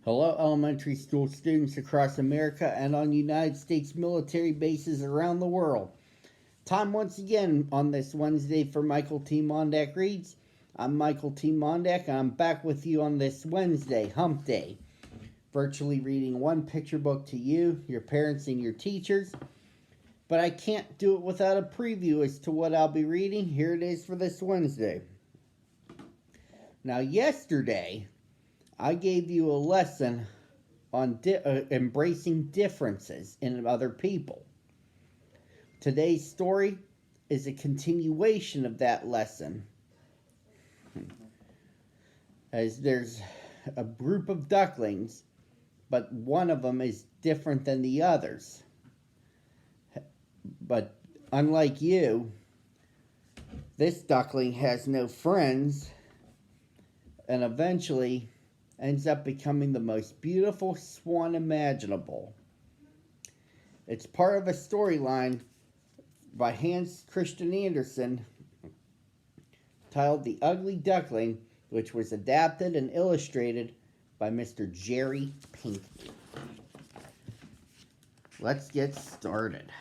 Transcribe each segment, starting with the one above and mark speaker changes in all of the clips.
Speaker 1: Hello, elementary school students across America and on United States military bases around the world. Time once again on this Wednesday for Michael T. Mondak Reads. I'm Michael T. Mondak, and I'm back with you on this Wednesday, Hump Day, virtually reading one picture book to you, your parents, and your teachers. But I can't do it without a preview as to what I'll be reading. Here it is for this Wednesday. Now, yesterday, I gave you a lesson on embracing differences in other people. Today's story is a continuation of that lesson. As there's a group of ducklings, but one of them is different than the others. But unlike you, this duckling has no friends and eventually ends up becoming the most beautiful swan imaginable. It's part of a storyline by Hans Christian Andersen titled The Ugly Duckling, which was adapted and illustrated by Mr. Jerry Pinkney. Let's get started.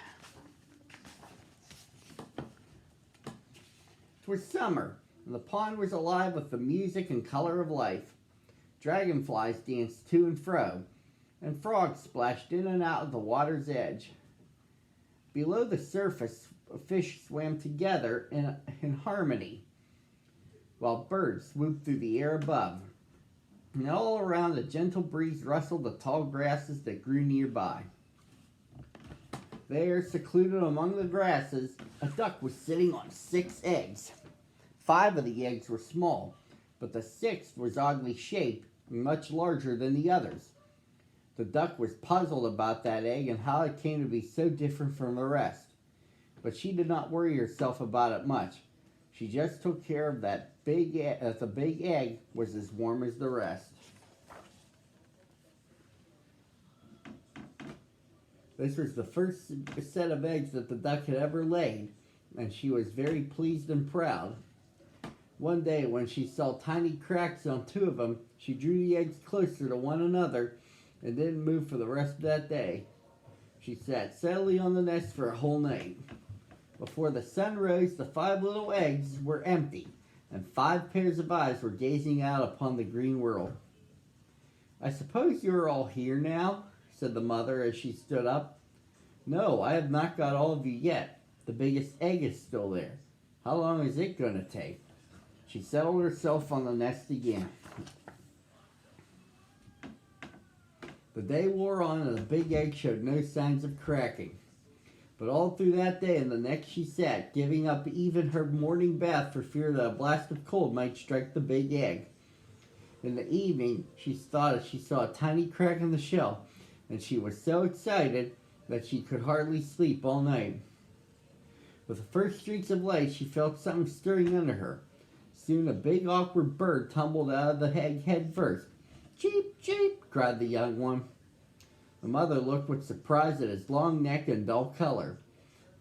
Speaker 1: It was summer, and the pond was alive with the music and color of life. Dragonflies danced to and fro, and frogs splashed in and out of the water's edge. Below the surface, fish swam together in harmony, while birds swooped through the air above. And all around, a gentle breeze rustled the tall grasses that grew nearby. There, secluded among the grasses, a duck was sitting on 6 eggs. 5 of the eggs were small, but the 6th was oddly shaped and much larger than the others. The duck was puzzled about that egg and how it came to be so different from the rest. But she did not worry herself about it much. She just took care of that the big egg was as warm as the rest. This was the first set of eggs that the duck had ever laid, and she was very pleased and proud. One day, when she saw tiny cracks on 2 of them, she drew the eggs closer to one another and didn't move for the rest of that day. She sat steadily on the nest for a whole night. Before the sun rose, the 5 little eggs were empty, and 5 pairs of eyes were gazing out upon the green world. "I suppose you are all here now," said the mother as she stood up. "No, I have not got all of you yet. The biggest egg is still there. How long is it going to take?" She settled herself on the nest again. The day wore on and the big egg showed no signs of cracking. But all through that day and the next she sat, giving up even her morning bath for fear that a blast of cold might strike the big egg. In the evening, she thought she saw a tiny crack in the shell, and she was so excited that she could hardly sleep all night. With the first streaks of light, she felt something stirring under her. Soon a big awkward bird tumbled out of the egg head first. "Cheep, cheep!" cried the young one. The mother looked with surprise at his long neck and dull color.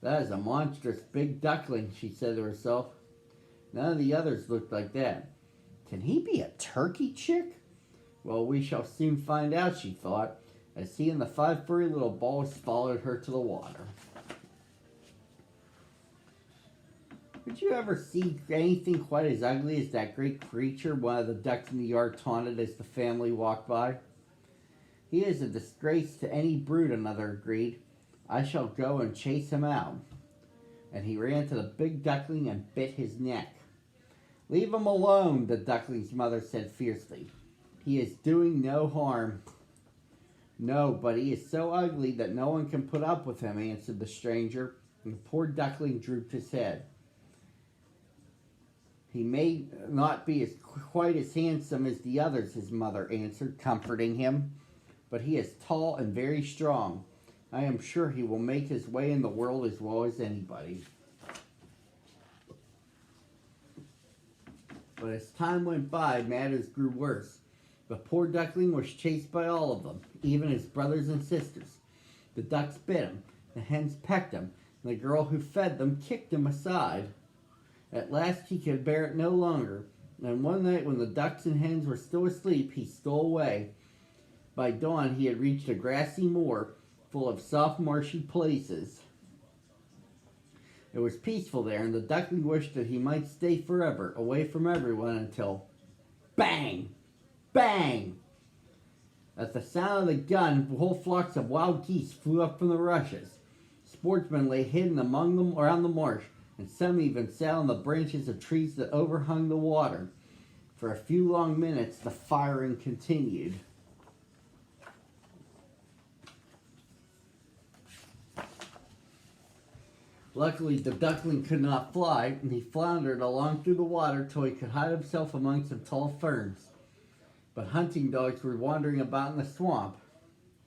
Speaker 1: "That is a monstrous big duckling," she said to herself. None of the others looked like that. "Can he be a turkey chick? Well, we shall soon find out," she thought, as he and the 5 furry little balls followed her to the water. Did you ever see anything quite as ugly as that great creature one of the ducks in the yard taunted as the family walked by? "He is a disgrace to any brood," another agreed. "I shall go and chase him out." And he ran to the big duckling and bit his neck. "Leave him alone," the duckling's mother said fiercely. "He is doing no harm." "No, but he is so ugly that no one can put up with him," answered the stranger, and the poor duckling drooped his head. "He may not be quite as handsome as the others," his mother answered, comforting him, "but he is tall and very strong. I am sure he will make his way in the world as well as anybody." But as time went by, matters grew worse. The poor duckling was chased by all of them, even his brothers and sisters. The ducks bit him, the hens pecked him, and the girl who fed them kicked him aside. At last he could bear it no longer, and one night when the ducks and hens were still asleep, he stole away. By dawn, he had reached a grassy moor full of soft, marshy places. It was peaceful there, and the duckling wished that he might stay forever, away from everyone, until bang! Bang! At the sound of the gun, whole flocks of wild geese flew up from the rushes. Sportsmen lay hidden among them around the marsh, and some even sat on the branches of trees that overhung the water. For a few long minutes, the firing continued. Luckily, the duckling could not fly, and he floundered along through the water till he could hide himself among some tall ferns. But hunting dogs were wandering about in the swamp.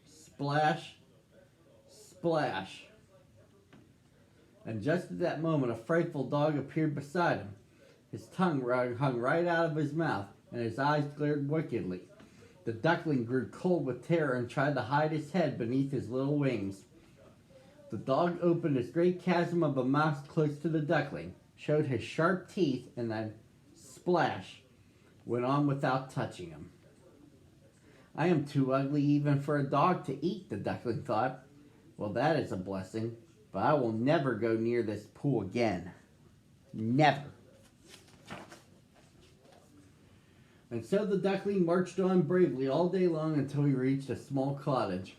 Speaker 1: Splash, splash. And just at that moment, a frightful dog appeared beside him. His tongue hung right out of his mouth, and his eyes glared wickedly. The duckling grew cold with terror and tried to hide his head beneath his little wings. The dog opened his great chasm of a mouth close to the duckling, showed his sharp teeth, and then, splash, went on without touching him. I am too ugly even for a dog to eat, the duckling thought. Well, that is a blessing, but I will never go near this pool again. Never. And so the duckling marched on bravely all day long until he reached a small cottage.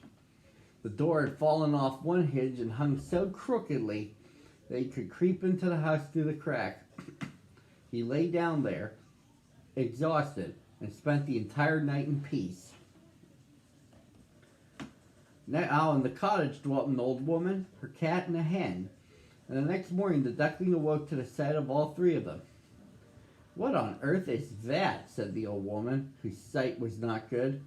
Speaker 1: The door had fallen off one hinge and hung so crookedly that he could creep into the house through the crack. He lay down there, exhausted, and spent the entire night in peace. Now in the cottage dwelt an old woman, her cat, and a hen. And the next morning the duckling awoke to the sight of all three of them. "What on earth is that?" said the old woman, whose sight was not good.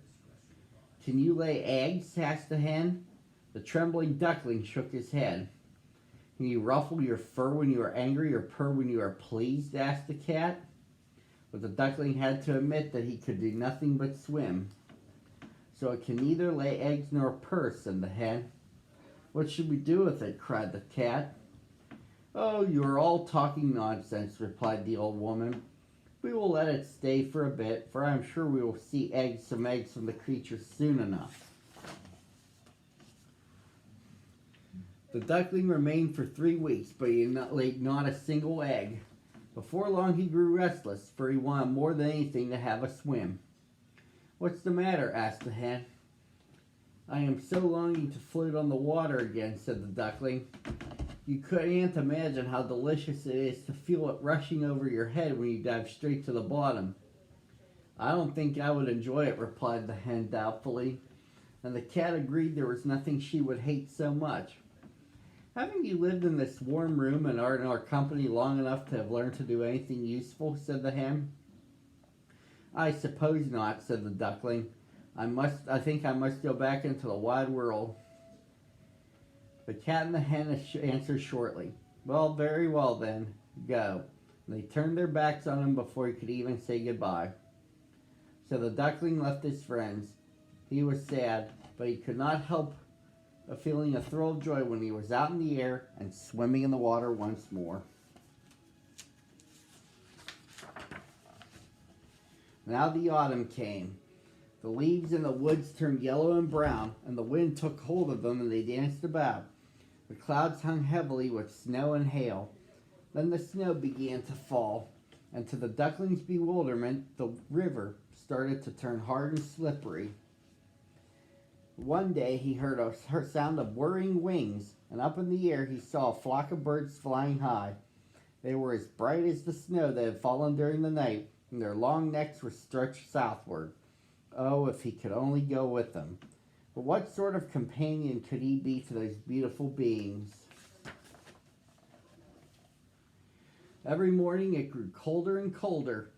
Speaker 1: "Can you lay eggs?" asked the hen. The trembling duckling shook his head. "Can you ruffle your fur when you are angry or purr when you are pleased?" asked the cat. But the duckling had to admit that he could do nothing but swim. "So it can neither lay eggs nor purr," said the hen. "What should we do with it?" cried the cat. "Oh, you are all talking nonsense," replied the old woman. "We will let it stay for a bit, for I am sure we will see some eggs from the creature soon enough." The duckling remained for 3 weeks, but he laid not a single egg. Before long he grew restless, for he wanted more than anything to have a swim. "What's the matter?" asked the hen. "I am so longing to float on the water again," said the duckling. "You can't imagine how delicious it is to feel it rushing over your head when you dive straight to the bottom." "I don't think I would enjoy it," replied the hen doubtfully, and the cat agreed there was nothing she would hate so much. "Haven't you lived in this warm room and are in our company long enough to have learned to do anything useful?" said the hen. "I suppose not," said the duckling. I think I must go back into the wide world." The cat and the hen answered shortly. "Well, very well then, go." And they turned their backs on him before he could even say goodbye. So the duckling left his friends. He was sad, but he could not help feeling a thrill of joy when he was out in the air and swimming in the water once more. Now the autumn came. The leaves in the woods turned yellow and brown, and the wind took hold of them and they danced about. The clouds hung heavily with snow and hail. Then the snow began to fall, and to the duckling's bewilderment, the river started to turn hard and slippery. One day he heard a sound of whirring wings, and up in the air he saw a flock of birds flying high. They were as bright as the snow that had fallen during the night, and their long necks were stretched southward. Oh, if he could only go with them. But what sort of companion could he be to those beautiful beings? Every morning it grew colder and colder,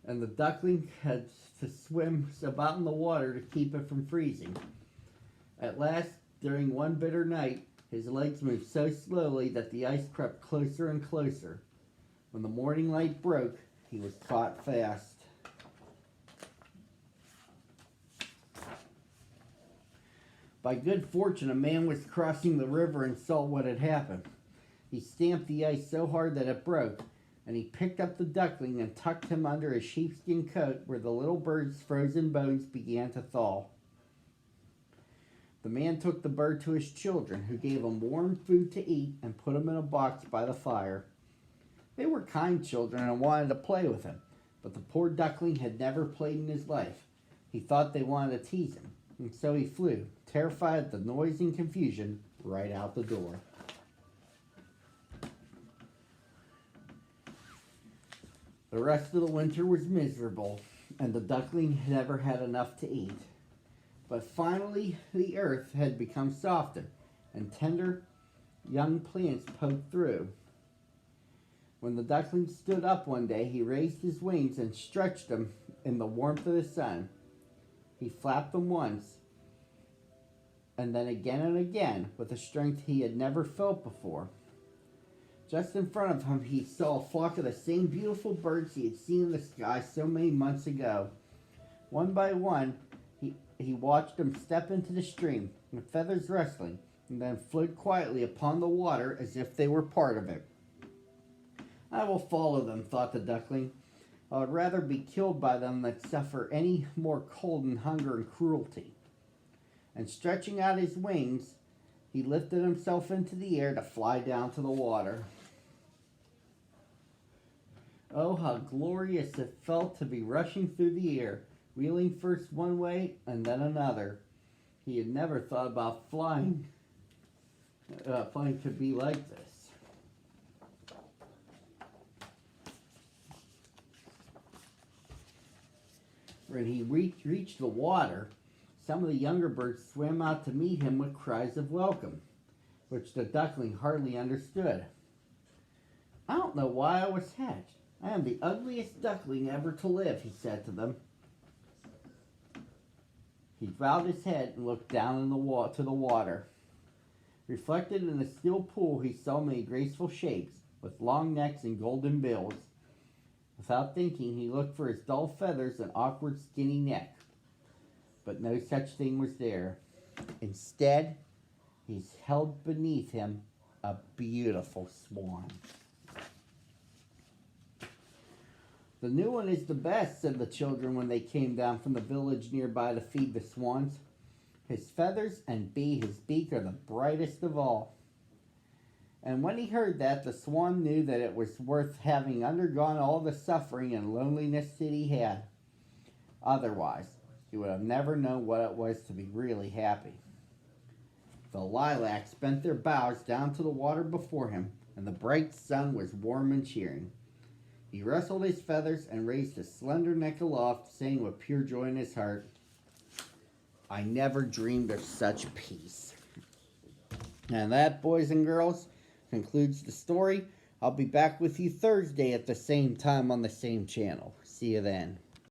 Speaker 1: and the duckling had to swim about in the water to keep it from freezing. At last, during one bitter night, his legs moved so slowly that the ice crept closer and closer. When the morning light broke, he was caught fast. By good fortune, a man was crossing the river and saw what had happened. He stamped the ice so hard that it broke, and he picked up the duckling and tucked him under his sheepskin coat where the little bird's frozen bones began to thaw. The man took the bird to his children, who gave him warm food to eat and put him in a box by the fire. They were kind children and wanted to play with him, but the poor duckling had never played in his life. He thought they wanted to tease him, and so he flew, terrified at the noise and confusion, right out the door. The rest of the winter was miserable, and the duckling never had enough to eat. But finally, the earth had become softer, and tender young plants poked through. When the duckling stood up one day, he raised his wings and stretched them in the warmth of the sun. He flapped them once, and then again and again, with a strength he had never felt before. Just in front of him, he saw a flock of the same beautiful birds he had seen in the sky so many months ago. One by one, he watched them step into the stream, with feathers rustling, and then float quietly upon the water as if they were part of it. I will follow them, thought the duckling. I would rather be killed by them than suffer any more cold and hunger and cruelty. And stretching out his wings, he lifted himself into the air to fly down to the water. Oh, how glorious it felt to be rushing through the air, wheeling first one way and then another. He had never thought about flying. Flying could be like this. When he reached the water, some of the younger birds swam out to meet him with cries of welcome, which the duckling hardly understood. I don't know why I was hatched. I am the ugliest duckling ever to live, he said to them. He bowed his head and looked down in to the water. Reflected in the still pool, he saw many graceful shapes, with long necks and golden bills. Without thinking, he looked for his dull feathers and awkward skinny neck. But no such thing was there. Instead, he held beneath him a beautiful swan. The new one is the best, said the children when they came down from the village nearby to feed the swans. His feathers and his beak are the brightest of all. And when he heard that, the swan knew that it was worth having undergone all the suffering and loneliness that he had. Otherwise, he would have never known what it was to be really happy. The lilacs bent their boughs down to the water before him, and the bright sun was warm and cheering. He rustled his feathers and raised his slender neck aloft, saying with pure joy in his heart, I never dreamed of such peace. And that, boys and girls, concludes the story. I'll be back with you Thursday at the same time on the same channel. See you then.